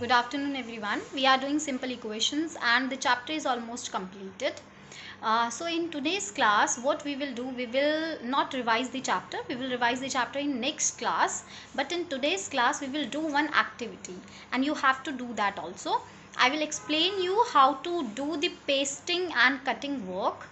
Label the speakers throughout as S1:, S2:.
S1: Good afternoon, everyone. We are doing simple equations and the chapter is almost completed. So in today's class, what we will do, we will not revise the chapter. We will revise the chapter in next class. But in today's class, we will do one activity and you have to do that also. I will explain you how to do the pasting and cutting work.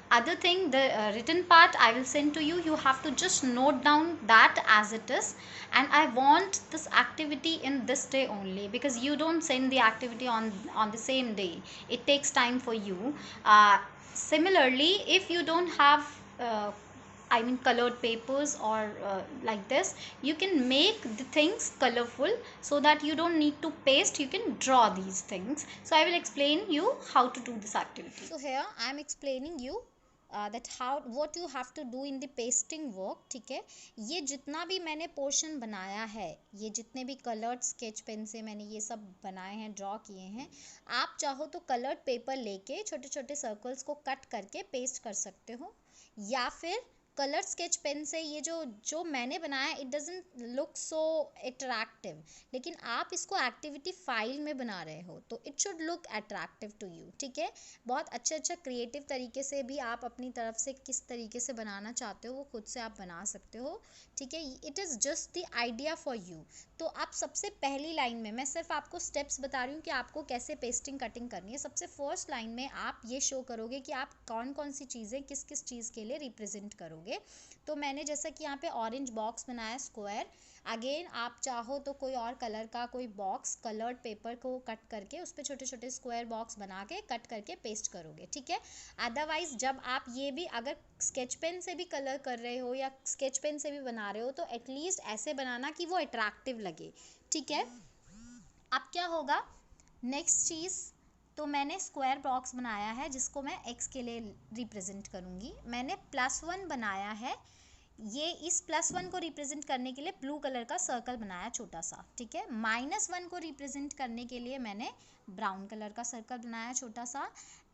S1: Other thing, the written part I will send to you. You have to just note down that as it is, and I want this activity in this day only, because you don't send the activity on the same day. It takes time for you. Similarly, if you don't have colored papers or like this, you can make the things colorful so that you don't need to paste, you can draw these things. So I will explain you how to do this activity. So here I am explaining you that how what you have to do in the pasting work. ठीक है, ये जितना भी मैंने portion बनाया है, ये जितने भी कलर्ड स्केच पेन से मैंने ये सब बनाए हैं, ड्रॉ किए हैं, आप चाहो तो कलर्ड पेपर लेके छोटे छोटे सर्कल्स को कट करके पेस्ट कर सकते हो, या फिर कलर स्केच पेन से ये जो मैंने बनाया, it doesn't look so attractive, लेकिन आप इसको एक्टिविटी फाइल में बना रहे हो तो it should look attractive to you. ठीक है, बहुत अच्छा क्रिएटिव तरीके से भी आप अपनी तरफ से किस तरीके से बनाना चाहते हो वो खुद से आप बना सकते हो. ठीक है, it is just the idea for you. तो आप सबसे पहली लाइन में, मैं सिर्फ आपको स्टेप्स बता रही हूँ कि आपको कैसे पेस्टिंग कटिंग करनी है. सबसे फर्स्ट लाइन में आप ये शो करोगे कि आप कौन कौन सी चीज़ें किस किस चीज़ के लिए रिप्रेजेंट करोगे. तो मैंने जैसा कि यहाँ पे ऑरेंज बॉक्स बनाया स्क्वायर. अगेन आप चाहो तो कोई और कलर का कोई बॉक्स कलर्ड पेपर को कट करके उस पर छोटे छोटे स्क्वायर बॉक्स बना के कट करके पेस्ट करोगे. ठीक है, अदरवाइज जब आप ये भी अगर स्केच पेन से भी कलर कर रहे हो या स्केच पेन से भी बना रहे हो तो एटलीस्ट ऐसे बनाना कि वो अट्रैक्टिव लगे. ठीक है, अब क्या होगा नेक्स्ट चीज़, तो मैंने स्क्वायर बॉक्स बनाया है जिसको मैं x के लिए रिप्रेजेंट करूँगी. मैंने +1 बनाया है, ये इस +1 को रिप्रेजेंट करने के लिए ब्लू कलर का सर्कल बनाया छोटा सा. ठीक है, -1 को रिप्रेजेंट करने के लिए मैंने ब्राउन कलर का सर्कल बनाया छोटा सा.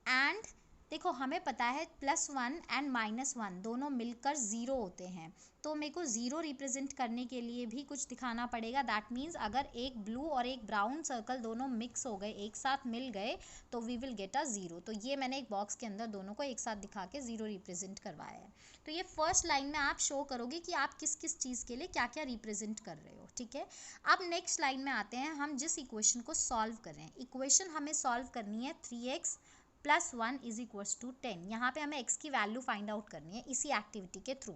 S1: एंड देखो, हमें पता है +1 एंड -1 दोनों मिलकर 0 होते हैं, तो मेरे को 0 रिप्रेजेंट करने के लिए भी कुछ दिखाना पड़ेगा. दैट मीन्स अगर एक ब्लू और एक ब्राउन सर्कल दोनों मिक्स हो गए, एक साथ मिल गए, तो वी विल गेट अ 0. तो ये मैंने एक बॉक्स के अंदर दोनों को एक साथ दिखा के 0 रिप्रेजेंट करवाया है. तो ये फर्स्ट लाइन में आप शो करोगे कि आप किस किस चीज़ के लिए क्या क्या रिप्रेजेंट कर रहे हो. ठीक है, अब नेक्स्ट लाइन में आते हैं, हम जिस इक्वेशन को सॉल्व कर रहे हैं. इक्वेशन हमें सॉल्व करनी है 3x + 1 = 10. यहाँ पे हमें x की वैल्यू फाइंड आउट करनी है इसी एक्टिविटी के थ्रू.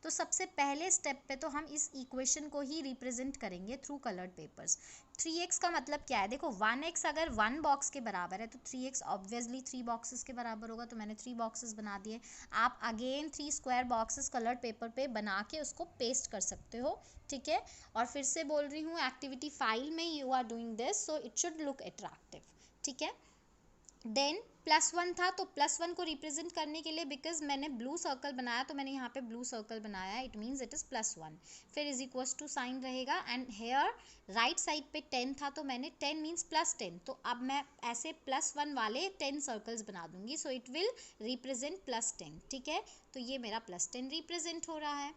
S1: तो सबसे पहले स्टेप पे तो हम इस इक्वेशन को ही रिप्रेजेंट करेंगे थ्रू कलर्ड पेपर्स. 3x का मतलब क्या है, देखो 1x अगर 1 बॉक्स के बराबर है तो 3x ऑब्वियसली 3 बॉक्सेस के बराबर होगा, तो मैंने 3 बॉक्सेस बना दिए. आप again 3 square boxes coloured paper पे बना के उसको पेस्ट कर सकते हो. ठीक है, और फिर से बोल रही हूँ, एक्टिविटी फाइल में you are doing this, so it should look attractive. ठीक है, देन +1 था तो +1 को रिप्रेजेंट करने के लिए, बिकॉज मैंने ब्लू सर्कल बनाया तो मैंने यहाँ पे ब्लू सर्कल बनाया है, इट मीन्स इट इज़ +1. फिर = साइन रहेगा, एंड हेयर राइट साइड पे 10 था तो मैंने 10 मीन्स +10. तो अब मैं ऐसे +1 वाले 10 सर्कल्स बना दूंगी, सो इट विल रिप्रेजेंट +10. ठीक है, तो ये मेरा +10 रिप्रेजेंट हो रहा है.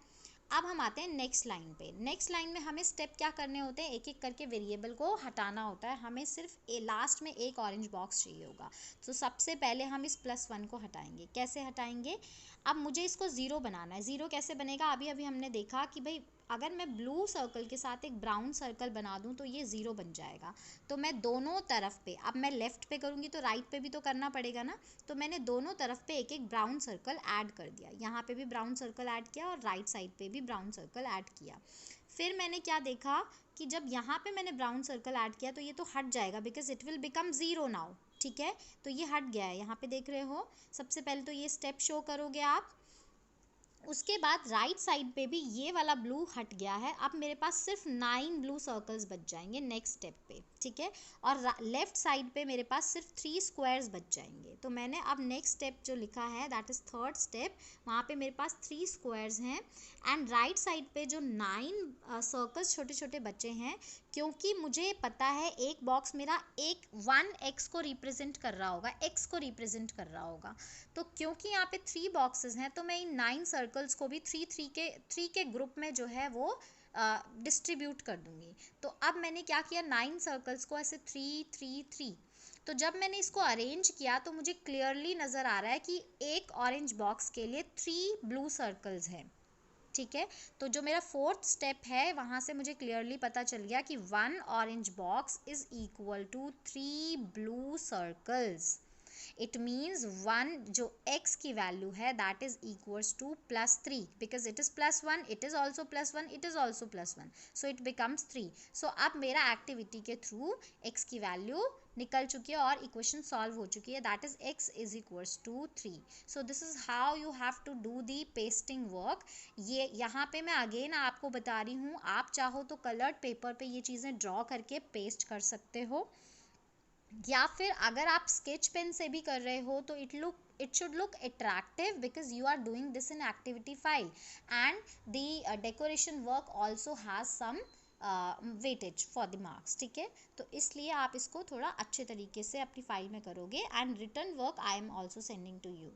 S1: अब हम आते हैं नेक्स्ट लाइन पे. नेक्स्ट लाइन में हमें स्टेप क्या करने होते हैं, एक एक करके वेरिएबल को हटाना होता है. हमें सिर्फ लास्ट में एक ऑरेंज बॉक्स चाहिए होगा, तो सबसे पहले हम इस +1 को हटाएंगे. कैसे हटाएंगे, अब मुझे इसको 0 बनाना है. 0 कैसे बनेगा, अभी अभी हमने देखा कि भाई अगर मैं ब्लू सर्कल के साथ एक ब्राउन सर्कल बना दूं तो ये 0 बन जाएगा. तो मैं दोनों तरफ पे, अब मैं लेफ़्ट पे करूँगी तो राइट पे भी तो करना पड़ेगा ना, तो मैंने दोनों तरफ पे एक एक ब्राउन सर्कल ऐड कर दिया. यहाँ पे भी ब्राउन सर्कल ऐड किया और राइट साइड पे भी ब्राउन सर्कल ऐड किया. फिर मैंने क्या देखा कि जब यहाँ पे मैंने ब्राउन सर्कल ऐड किया तो ये तो हट जाएगा, because it will become 0 now. ठीक है, तो ये हट गया है, यहाँ पे देख रहे हो. सबसे पहले तो ये स्टेप शो करोगे आप. उसके बाद राइट साइड पे भी ये वाला ब्लू हट गया है. अब मेरे पास सिर्फ 9 ब्लू सर्कल्स बच जाएंगे नेक्स्ट स्टेप पे. ठीक है, और लेफ्ट साइड पे मेरे पास सिर्फ 3 स्क्वायर्स बच जाएंगे. तो मैंने अब नेक्स्ट स्टेप जो लिखा है, दैट इज़ थर्ड स्टेप, वहाँ पे मेरे पास 3 स्क्वायर्स हैं. एंड राइट साइड पे जो 9 सर्कल्स छोटे छोटे बचे हैं, क्योंकि मुझे पता है एक बॉक्स मेरा 1x को रिप्रेजेंट कर रहा होगा, x को रिप्रेजेंट कर रहा होगा. तो क्योंकि यहाँ पे 3 बॉक्सेस हैं तो मैं इन 9 सर्कल्स को भी 3 के ग्रुप में जो है वो डिस्ट्रीब्यूट कर दूंगी। तो अब मैंने क्या किया, 9 सर्कल्स को ऐसे 3 3 3, तो जब मैंने इसको अरेंज किया तो मुझे क्लियरली नज़र आ रहा है कि एक ऑरेंज बॉक्स के लिए 3 ब्लू सर्कल्स हैं। ठीक है, तो जो मेरा फोर्थ स्टेप है वहाँ से मुझे क्लियरली पता चल गया कि 1 orange box is equal to 3 blue circles. It means 1 जो x की वैल्यू है that is equals to +3, because it is +1, it is also +1, it is also +1, so it becomes 3। So अब मेरा एक्टिविटी के थ्रू x की value निकल चुकी है और इक्वेशन सॉल्व हो चुकी है, that is x is equals to 3। So this is how you have to do the pasting work. ये यहाँ पे मैं अगेन आपको बता रही हूँ, आप चाहो तो कलर्ड पेपर पे ये चीज़ें ड्रॉ करके पेस्ट कर सकते हो, या फिर अगर आप स्केच पेन से भी कर रहे हो तो it should look attractive because you are doing this in activity file, and the decoration work also has some weightage for the marks। ठीक है, तो इसलिए आप इसको थोड़ा अच्छे तरीके से अपनी फाइल में करोगे, and return work I am also sending to you.